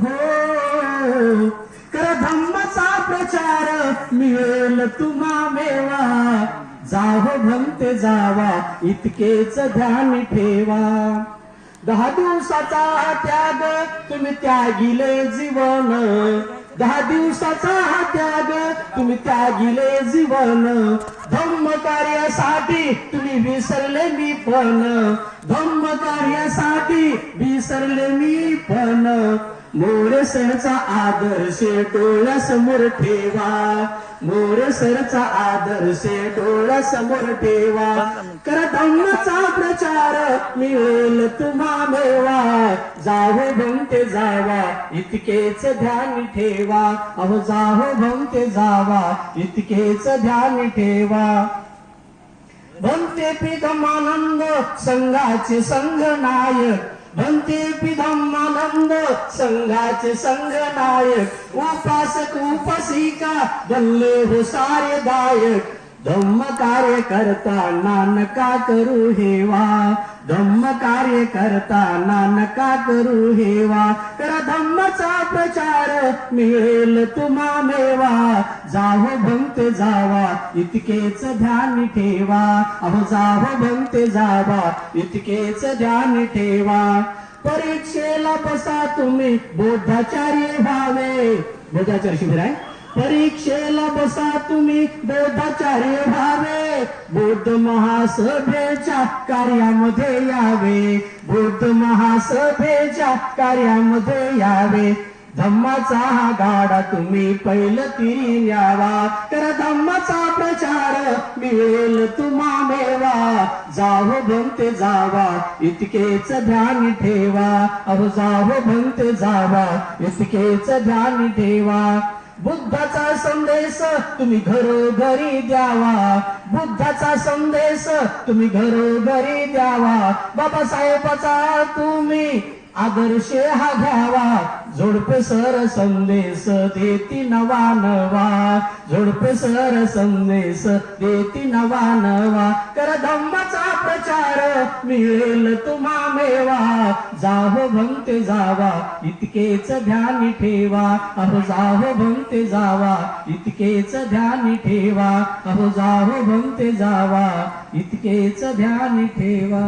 हो कर धम्माचा प्रचार मिळेल तुम्हा मेवा जावो भंते जावा इतकेच ध्यान ठेवा 10 दिवसाचा त्याग तुम्ही त्यागिले जीवन 10 दिवसाचा त्याग तुम्ही त्यागिले जीवन धम्म कार्यासाठी तुम्ही विसरले मी पण धम्म कार्यासाठी विसरले मी पण मोरेसरचा आदर्श डोळ्यासमोर ठेवा मोरेसरचा आदर्श डोळ्यासमोर ठेवा कर धम्माचा प्रचार मिळेल तुम्हा मेवा जावो भंते जावा इतकेच ध्यान ठेवा अहो जावो भंते जावा इतकेच ध्यान ठेवा भंते पिधमानंद संघाचे संघनायक भंते पिधमानंद संघाचे संघनायक उपासक उपासिका बनले हो सारे दायक धम्म कार्य करताना नका करू हेवा धम्म कार्य करताना नका करू हेवा कर धम्माचा प्रचार मिळेल तुम्हा मेवा जावो भंते जावा इतकेच ध्यान ठेवा अहो जावो भंते जावा इतकेच ध्यान ठेवा परीक्षेला बसा तुम्ही बोधाचार्य व्हावे बोधाचार्य शिबिर आहे परीक्षेला बसा तुम्ही बोधाचार्य व्हावे बौद्ध महासभेच्या कार्यामध्ये यावे बौद्ध महासभेच्या कार्यामध्ये यावे धम्माचा हा गाडा तुम्ही पहिलं तिरी न्यावा तर धम्माचा प्रचार मिळेल तुम्हा मेवा जावो भंते जावा इतकेच ध्यान ठेवा अहो जावो भंते जावा इतकेच ध्यान ठेवा बुद्धाचा संदेश तुम्ही घरोघरी द्यावा बुद्धाचा संदेश तुम्ही घरोघरी द्यावा बाबासाहेबाचा तुम्ही आदर्श हा घ्यावा झोडपे सर संदेश देती नवा नवा झोडपे सर संदेश देती नवा नवा कर धम्माचा प्रचार मिळेल तुम्हा मेवा जावो भंते जावा इतकेच ध्यान ठेवा अहो जावो भंते जावा इतकेच ध्यान ठेवा अहो जावो भंते जावा इतकेच ध्यान ठेवा